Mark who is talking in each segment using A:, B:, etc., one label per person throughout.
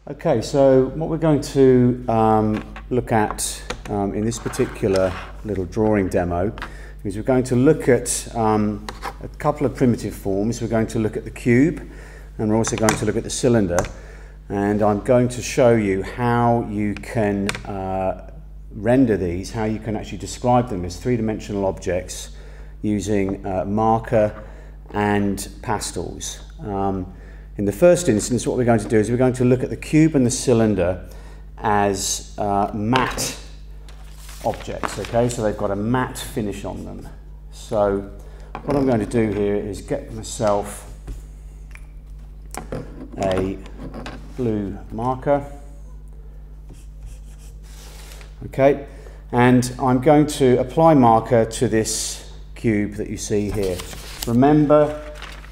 A: Okay, so what we're going to look at in this particular little drawing demo is we're going to look at a couple of primitive forms. We're going to look at the cube, and we're also going to look at the cylinder, and I'm going to show you how you can render these, how you can actually describe them as three-dimensional objects using marker and pastels. In the first instance, what we're going to do is we're going to look at the cube and the cylinder as matte objects, okay? So they've got a matte finish on them. So what I'm going to do here is get myself a blue marker, okay? And I'm going to apply marker to this cube that you see here. Remember,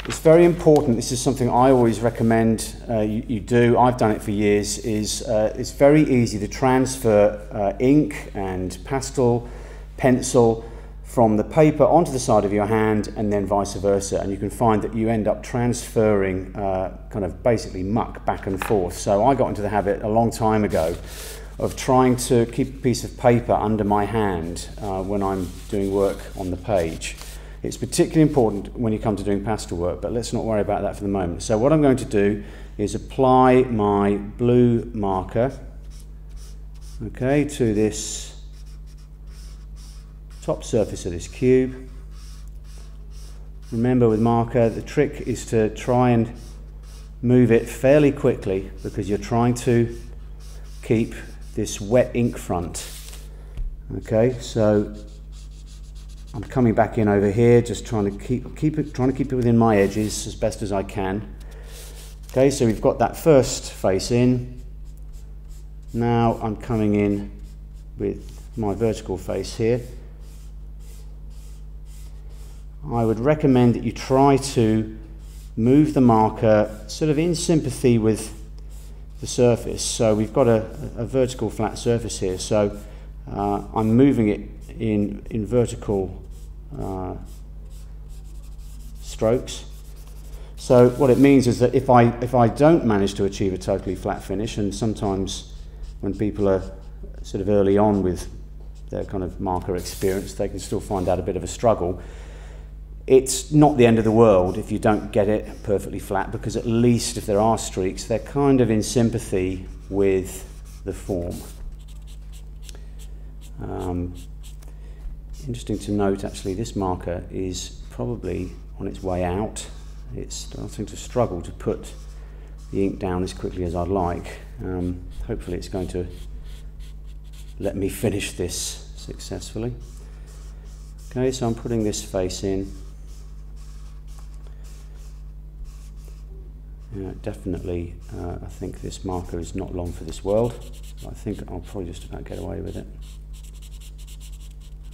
A: it's very important, this is something I always recommend you do, I've done it for years, is it's very easy to transfer ink and pastel, pencil from the paper onto the side of your hand and then vice versa, and you can find that you end up transferring kind of basically muck back and forth. So I got into the habit a long time ago of trying to keep a piece of paper under my hand when I'm doing work on the page. It's particularly important when you come to doing pastel work, but let's not worry about that for the moment. So what I'm going to do is apply my blue marker, okay, to this top surface of this cube. Remember, with marker, the trick is to try and move it fairly quickly because you're trying to keep this wet ink front. Okay, so I'm coming back in over here, just trying to keep it within my edges as best as I can. Okay, so we've got that first face in. Now I'm coming in with my vertical face here. I would recommend that you try to move the marker sort of in sympathy with the surface. So we've got a vertical flat surface here, so I'm moving it in vertical strokes. So what it means is that if I don't manage to achieve a totally flat finish, and sometimes when people are sort of early on with their kind of marker experience, they can still find that a bit of a struggle. It's not the end of the world if you don't get it perfectly flat, because at least if there are streaks, they're kind of in sympathy with the form. Interesting to note, actually, this marker is probably on its way out. It's starting to struggle to put the ink down as quickly as I'd like. Hopefully it's going to let me finish this successfully. Okay, so I'm putting this face in. Definitely, I think this marker is not long for this world. I think I'll probably just about get away with it.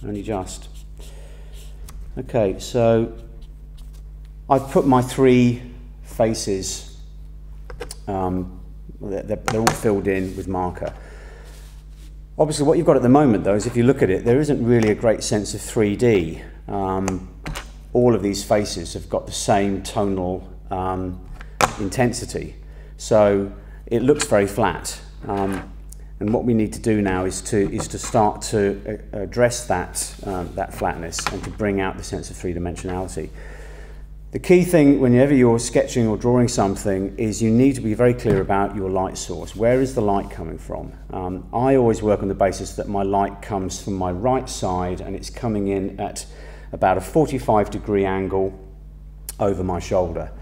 A: Only just. Okay, so I've put my three faces, they're all filled in with marker. Obviously what you've got at the moment though is, if you look at it, there isn't really a great sense of 3D. All of these faces have got the same tonal intensity, so it looks very flat. And what we need to do now is to start to address that flatness and to bring out the sense of three-dimensionality. The key thing whenever you're sketching or drawing something is you need to be very clear about your light source. Where is the light coming from? I always work on the basis that my light comes from my right side and it's coming in at about a 45-degree angle over my shoulder.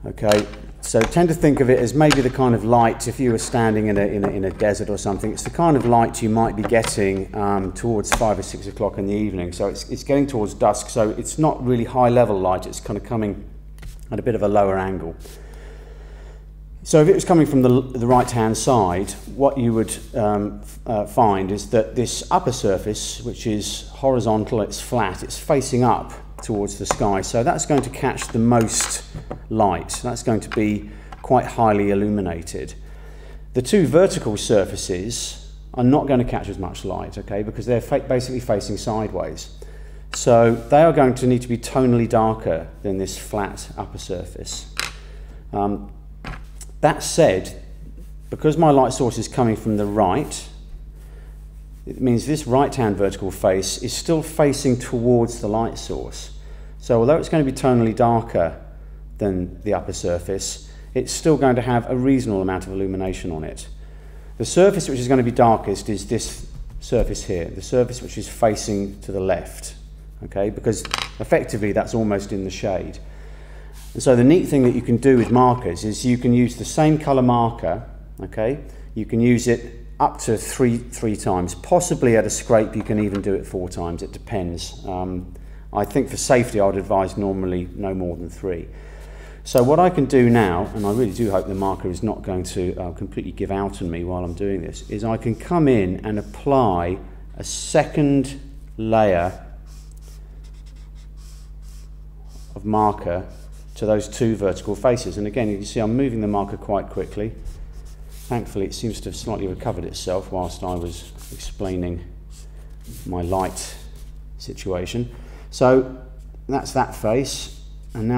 A: Okay, so tend to think of it as maybe the kind of light, if you were standing in a desert or something, it's the kind of light you might be getting towards 5 or 6 o'clock in the evening. So it's getting towards dusk, so it's not really high level light, it's kind of coming at a bit of a lower angle. So if it was coming from the right hand side, what you would find is that this upper surface, which is horizontal, it's flat, it's facing up towards the sky, so that's going to catch the most light. That's going to be quite highly illuminated. The two vertical surfaces are not going to catch as much light, okay, because they're basically facing sideways. So they are going to need to be tonally darker than this flat upper surface. That said, because my light source is coming from the right, it means this right-hand vertical face is still facing towards the light source. So although it's going to be tonally darker than the upper surface, it's still going to have a reasonable amount of illumination on it. The surface which is going to be darkest is this surface here, the surface which is facing to the left, okay, because effectively that's almost in the shade. And so the neat thing that you can do with markers is you can use the same colour marker, okay, you can use it up to three times, possibly at a scrape you can even do it 4 times, it depends. I think for safety I would advise normally no more than 3. So what I can do now, and I really do hope the marker is not going to completely give out on me while I'm doing this, is I can come in and apply a second layer of marker to those 2 vertical faces. And again, you can see I'm moving the marker quite quickly. Thankfully, it seems to have slightly recovered itself whilst I was explaining my light situation. So that's that face.